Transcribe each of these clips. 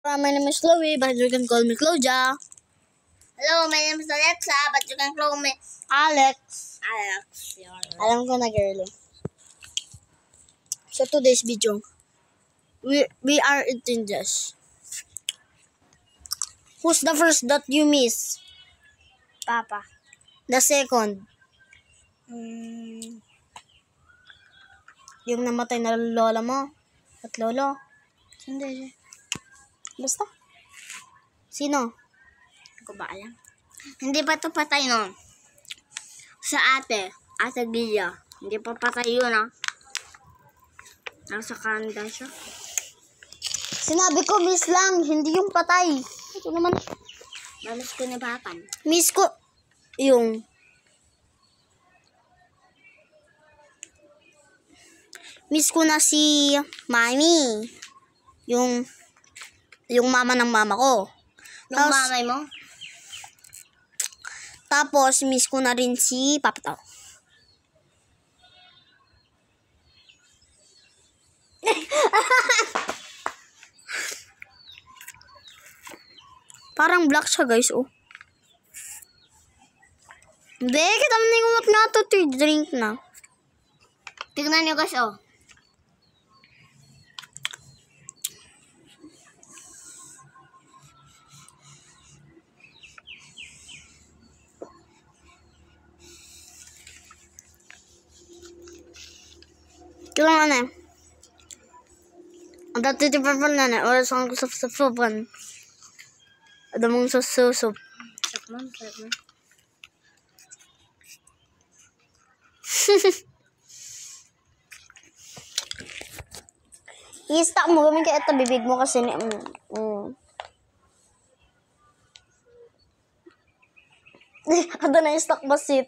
My name is Chloe, but you can call me Claudia. Hello, my name is Alexa, but you can call me Alex. Yun. Alam ko na, girl. So today's video, we are eating this. Who's the first that you miss? Papa. The second, yung namatay na lola mo at lolo. Hindi. Basta. Sino? Hindi ko ba alam? Hindi pa ito patay, no? Sa ate Gia. Hindi pa patay yun, ha? Nasa kanda siya. Sinabi ko miss lang, hindi yung patay. Ito naman. Balas ko ni Patan. Miss ko yung miss ko na si Mami. Yung mama ng mama ko. Yung mamay mo? Tapos miss ko na rin si Papa Tao. Parang black siya, guys, oh. Hindi, kita maningungot nga to, drink na. Tignan niyo, guys, oh. Ito lang ano eh. Ang dati di purple na na. Oras ang kusap-sapan. Ada mong sususup. Sarap mo. I-stack mo. Gamit ka ito bibig mo kasi ni... Ada na i-stack basit.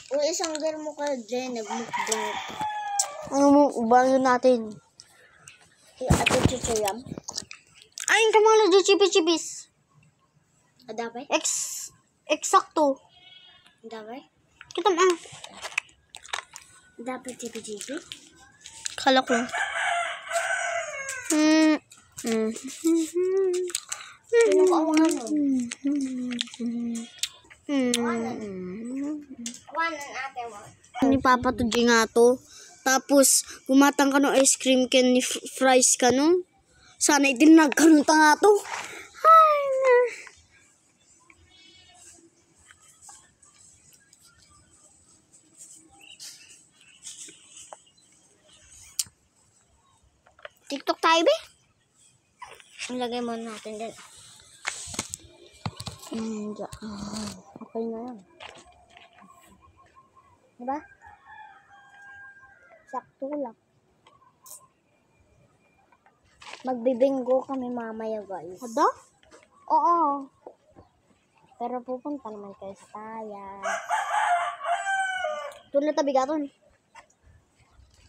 O isang girl mo ka dyan, nagmukbang. Ano mo, ubayin natin. Ate Chichayam. Ayun ka mga lagi, chipis-chipis. Adapay? Eksakto. Adapay? Kita mo. Adapay chipi-chipi? Kalak lang. Sino ka ang ano? Wanan ate mo. Ni Papa to nga to. Tapos, gumatang ka no ice cream can ni fries ka no. Sana itin nagkaroon ta nga to. Ay, na. TikTok tayo, be? Ilagay mo natin din. Okay na yan. Diba? Sakto lang. Magbibinggo kami mamaya, guys. Ada? Oo. Pero pupunta naman kayo sa tayan. Tulad na bigaton.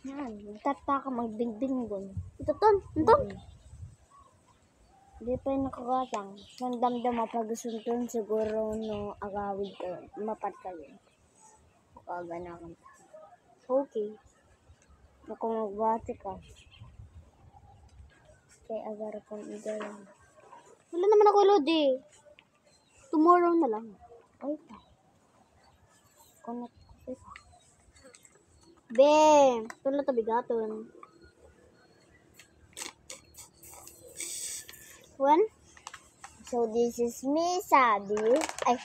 Yan. Magtataka magbingbinggon. Ito ton. Ito. Hindi pa yung nakagatang. Nandamdam mapag-usunton siguro no agawid ka. Mapat ka yun. Makaganakan. Okay. Kung magbati ka. Kaya agar kong igalan. Wala naman ako load eh. Tomorrow na lang. Ay pa. Connect ko pa. Be! Ito na tabigaton. One. So this is me, Sabi. Ay.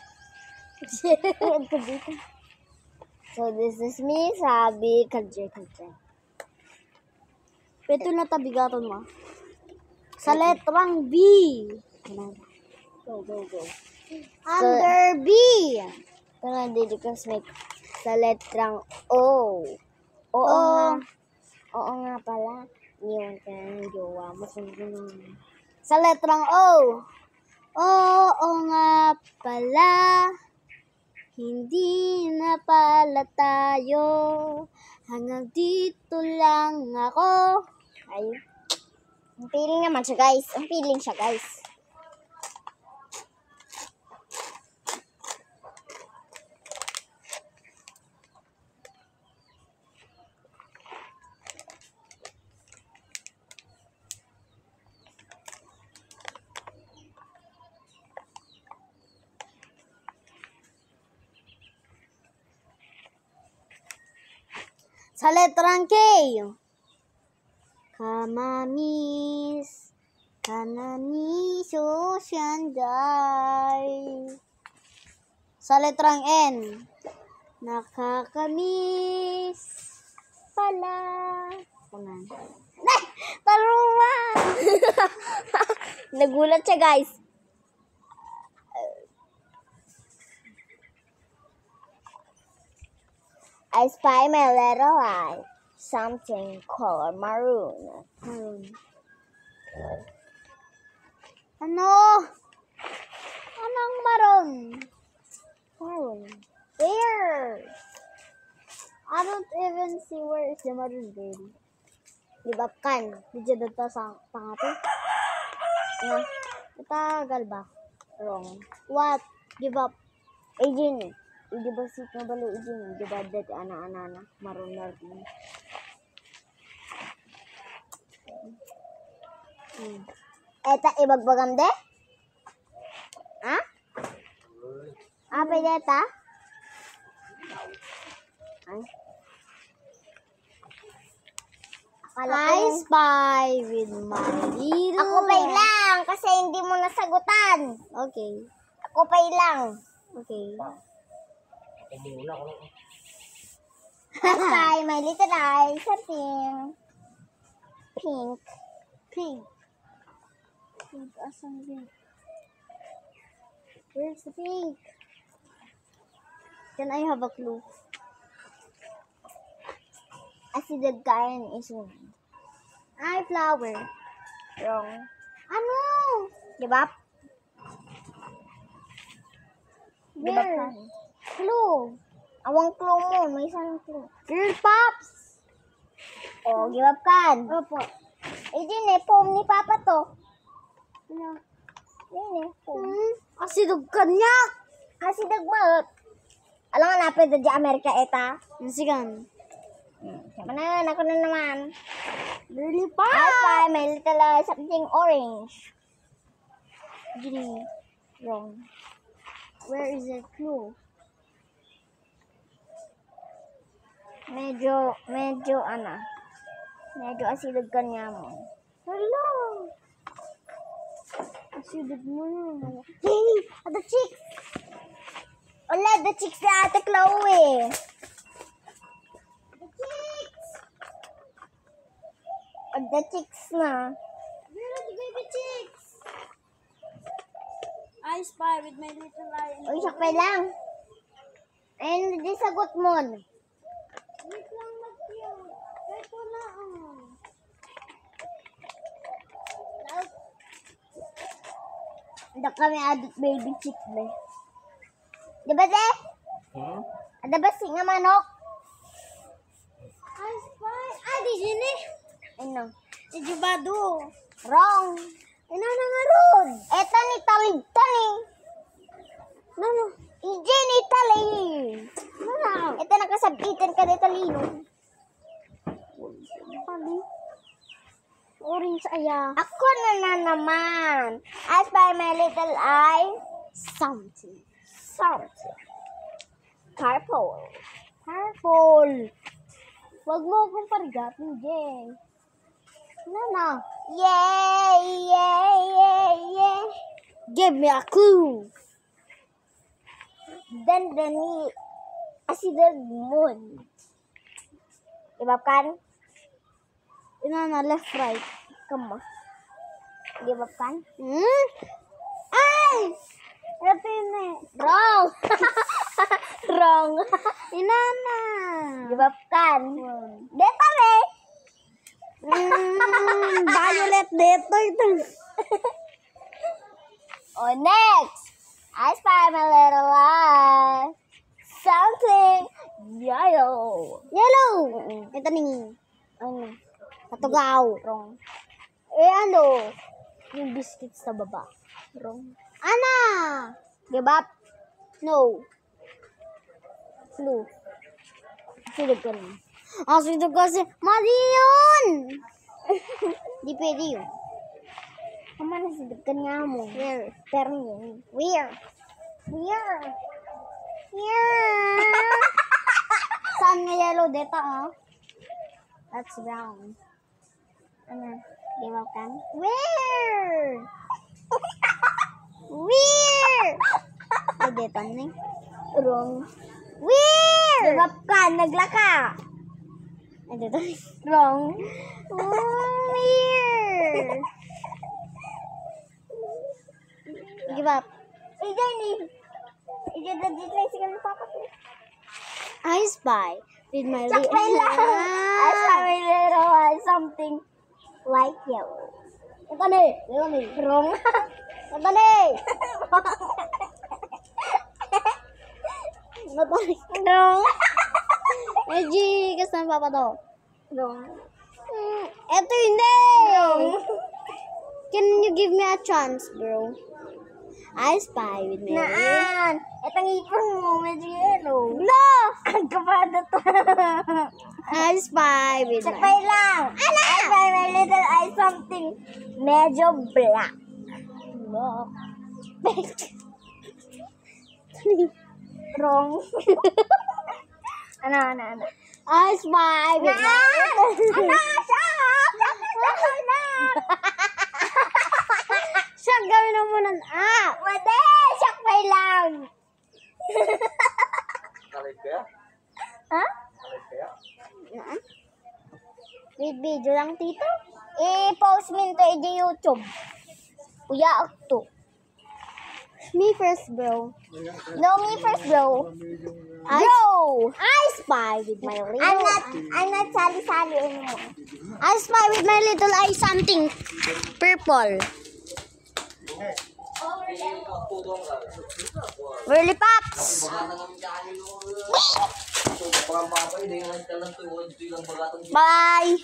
So this is me, Sabi. Kadje. Ito na tabigaton mo. Sa letrang B. Go. Under B. Ito nga, Didikos make sa letrang O. Oo nga pala. Iwan ka ng jowa mo. Sa letrang O. Oo nga pala. Hindi na pala tayo. Hanggang dito lang ako. Ay. Ang feeling naman siya, guys. Ang feeling siya, guys. Sa letrang K. Kamamis. Kanani Sosyanday. Sa letrang N. Nakakamiss pala. Kunan. Taruma! Nagulat siya, guys. I spy my little eye. Something color maroon. Ano? Anong maroon? Maroon. Where? I don't even see where is the maroon, baby. Libap kan. Diyan dito sa pangato. No? Tagal ba? Wrong. What? Give up. Agent. Hindi ba sit na balo agent? Di ba dat ana-ana maroon na rin. Eta ibagbagam de? Ha? Apa deta? Ay. I spy with my little... Ako pay lang, kasi hindi mo nasagutan. Okay. Ako pay lang. Okay. I spy my little eye sa pink. Pink. Pink. Pink, asan pink? Where's the pink? Can I have a clue? Acid kain is one. Ay, flower. Wrong. Ano? Diba? Where? Clue. Awang clue mo. May isang clue. Girl Pops! Oh, give up kan. Opo. Eh, din eh. Poem ni Papa to. Ano? Din eh. Poem. Asidog ka niya. Asidog mo. Alam nga napin di Amerika eta. Sigan. Mana, ako na naman. Really pa? I spy my little something orange. Gini. Wrong. Where is the clue? Medyo asidog ka niya mo. Hello! Asidog mo na. Hey! The chicks! Wala, the chicks na Ate Chloe. The chicks na. Where are the baby chicks? I spy with my little eye. Uy, sakay lang. Ayun, hindi sagot mo. Wait lang, Matthew. Ito lang. Hindi kami adik baby chick, be. Diba, de? Ada ba si nga manok? I spy. Di sini. Ano? Si Jubado. Wrong. Ano na nga ron? Eto ni Talig-Tali. Ano? Ije ni Tali. Ano? Ito nakasabitan ka ni Talino. Tali. Orange aya. Ako na naman. As by my little eye. Something. Purple. Wag mo akong parigatin, Jay. Nana. Yay. Give me a clue. Dandani. Asidog moon. Ibab kan? Inana, left, right. Come on. Ibab kan? Ay! Ito yun eh. Wrong. Wrong. Inana. Ibab kan? Dito eh. Violet dito ito. Oh, next. I spy my little eye. Something yellow. Ito ning ano? Katugaw. Wrong. Ano? Yung biscuits sa baba. Wrong. Ana! Give up? No. Clue. Silog ka rin. Silog kasi. Mali yun! Di pwede yun. Kama na silog ka nga mo. Where? Pero yun. Where? Saan nga yellow data, ha? That's brown. Ano? Give up ka? Where? Where? Ay, dito na wrong. Where? Give up ka, naglaka. Ay, dito wrong. Where? Give up. I spy with my little something like yellow. Ito na wrong. Ito na wrong. Edgy, kasi ng papa to. Wrong. Ito hindi. Can you give me a chance, bro? I spy with me. Naan? Itong ipon mo, medyo yellow. No! Ang kabado to. I spy with my... Sakay lang. Ano? I spy my little eye something medyo black. Look. Wrong. ano? I spy with my... Siya, gawin na muna. Mati! Sakay lang. Nalit kaya? Ha? Nalit kaya? May video lang, tito. I-post mo ito sa YouTube. Kuya, to. Me first, bro. No, me first, bro. I spy with my little... I'm not sali-sali anymore. I spy with my little eye something purple. Whirly Pops! Bye!